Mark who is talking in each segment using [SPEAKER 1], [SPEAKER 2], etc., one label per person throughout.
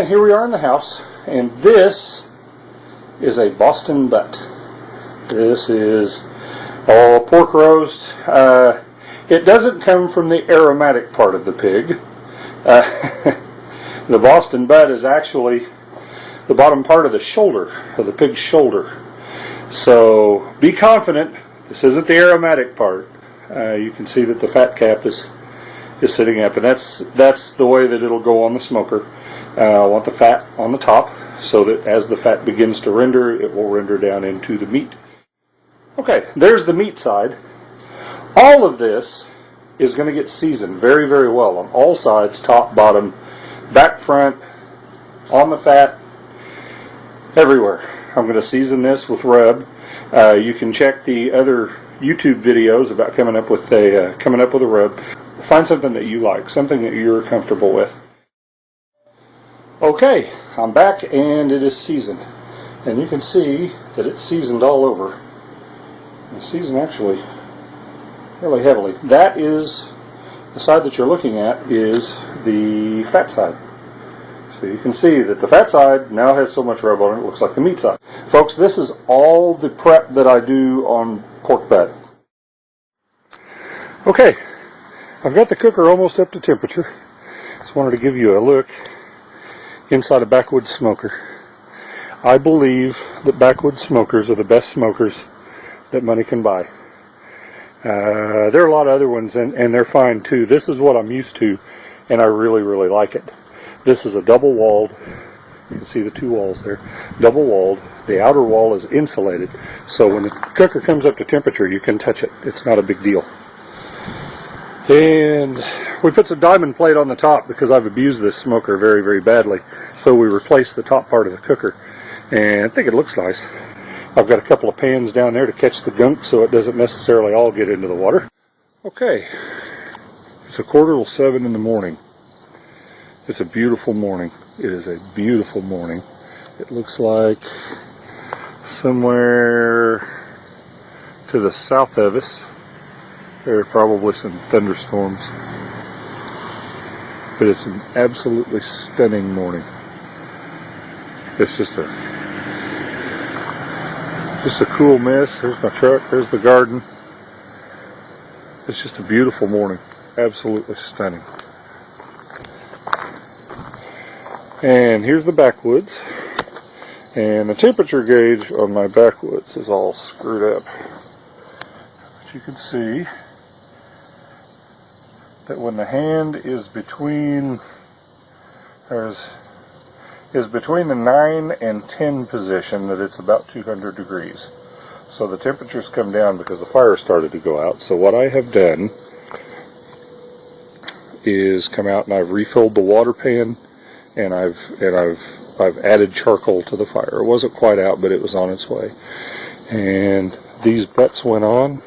[SPEAKER 1] And here we are in the house, and this is a Boston butt. This is pork roast. It doesn't come from the aromatic part of the pig. The Boston butt is actually the bottom part of the shoulder, of the pig's shoulder. So be confident, this isn't the aromatic part. You can see that the fat cap is sitting up, and that's the way that it'll go on the smoker. I want the fat on the top so that as the fat begins to render, it will render down into the meat. Okay, there's the meat side. All of this is going to get seasoned very, very well on all sides, top, bottom, back, front, on the fat, everywhere. I'm going to season this with rub. You can check the other YouTube videos about coming up with a rub. Find something that you like, something that you're comfortable with. Okay, I'm back and it is seasoned. And you can see that it's seasoned all over. It's seasoned actually really heavily. That is, the side that you're looking at is the fat side. So you can see that the fat side now has so much rub on it, it looks like the meat side. Folks, this is all the prep that I do on pork butt. Okay, I've got the cooker almost up to temperature. Just wanted to give you a look inside a backwoods smoker. I believe that backwoods smokers are the best smokers that money can buy. There are a lot of other ones, and they're fine too. This is what I'm used to, and I really, really like it. This is a double-walled, you can see the two walls there, double-walled. The outer wall is insulated, so when the cooker comes up to temperature, you can touch it. It's not a big deal. And we put some diamond plate on the top because I've abused this smoker very, very badly. So we replaced the top part of the cooker, and I think it looks nice. I've got a couple of pans down there to catch the gunk so it doesn't necessarily all get into the water. Okay, it's 6:45 in the morning. It's a beautiful morning. It is a beautiful morning. It looks like somewhere to the south of us there are probably some thunderstorms. But it's an absolutely stunning morning. It's just a cool mist. There's my truck, there's the garden. It's just a beautiful morning. Absolutely stunning. And here's the backwoods. And the temperature gauge on my backwoods is all screwed up. But you can see that when the hand is between the 9 and 10 position, that it's about 200 degrees. So the temperatures come down because the fire started to go out. So what I have done is come out and I've refilled the water pan, and I've added charcoal to the fire. It wasn't quite out, but it was on its way. And these butts went on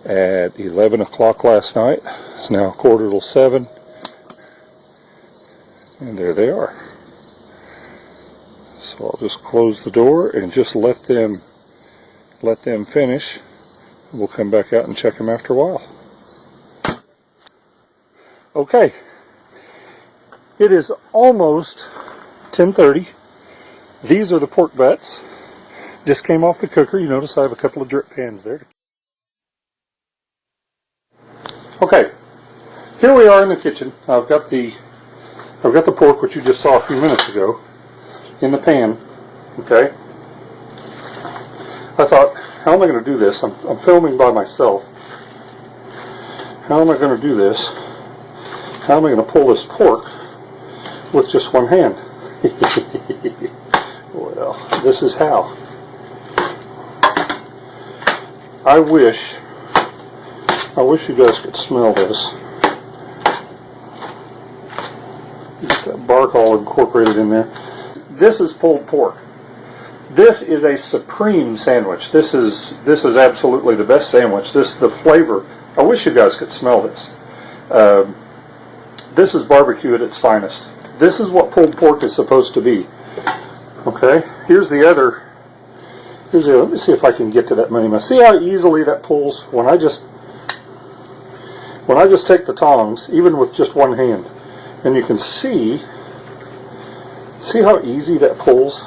[SPEAKER 1] at 11 o'clock last night. It's now 6:45, and there they are. So I'll just close the door and just let them finish. We'll come back out and check them after a while. Okay, it is almost 10:30. These are the pork butts. Just came off the cooker. You notice I have a couple of drip pans there. Okay, here we are in the kitchen. I've got the pork, which you just saw a few minutes ago, in the pan. Okay. I thought, how am I going to do this? I'm filming by myself. How am I going to do this? How am I going to pull this pork with just one hand? Well, this is how. I wish you guys could smell this. Just that bark all incorporated in there. This is pulled pork. This is a supreme sandwich. This is absolutely the best sandwich. The flavor. I wish you guys could smell this. This is barbecue at its finest. This is what pulled pork is supposed to be. Okay. Here's the other. Let me see if I can get to that money mess. See how easily that pulls when I just take the tongs, even with just one hand. And you can see See how easy that pulls?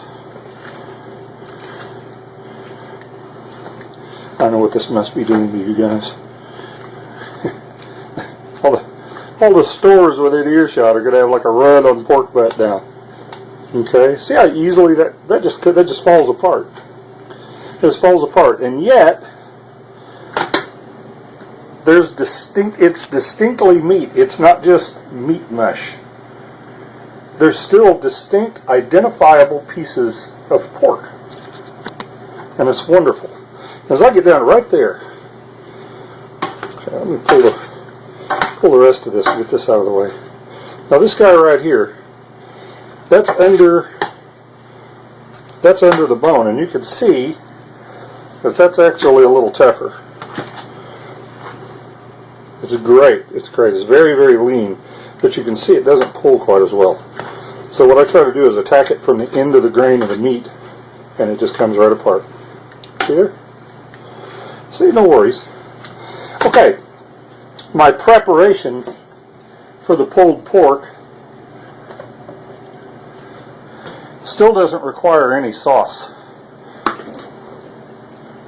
[SPEAKER 1] I know what this must be doing to you guys. all the stores within earshot are going to have like a run on pork butt now. Okay, see how easily that just falls apart. It just falls apart, and yet it's distinctly meat. It's not just meat mush. There's still distinct, identifiable pieces of pork, and it's wonderful. As I get down right there, okay, let me pull the rest of this and get this out of the way. Now this guy right here, that's under the bone, and you can see that that's actually a little tougher. It's great. It's great. It's very, very lean, but you can see it doesn't pull quite as well. So what I try to do is attack it from the end of the grain of the meat, and it just comes right apart. See there? See, no worries. Okay, my preparation for the pulled pork still doesn't require any sauce.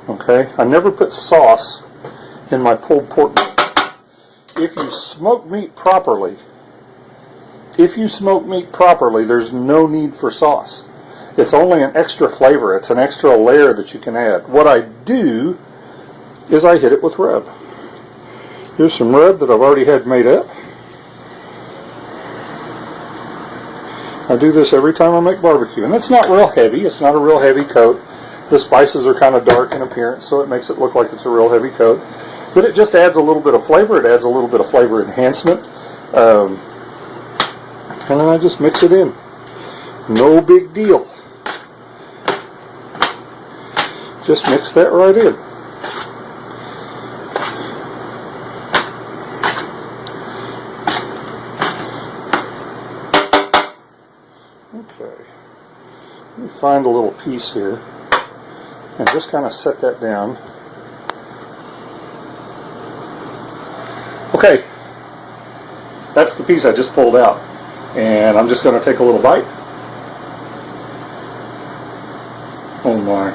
[SPEAKER 1] Okay, I never put sauce in my pulled pork. If you smoke meat properly, there's no need for sauce. It's only an extra flavor. It's an extra layer that you can add. What I do is I hit it with rub. Here's some rub that I've already had made up. I do this every time I make barbecue, and it's not real heavy. It's not a real heavy coat. The spices are kind of dark in appearance, so it makes it look like it's a real heavy coat. But it just adds a little bit of flavor. It adds a little bit of flavor enhancement. And then I just mix it in. No big deal. Just mix that right in. Okay. Let me find a little piece here and just kind of set that down. Okay, that's the piece I just pulled out, and I'm just going to take a little bite. Oh my.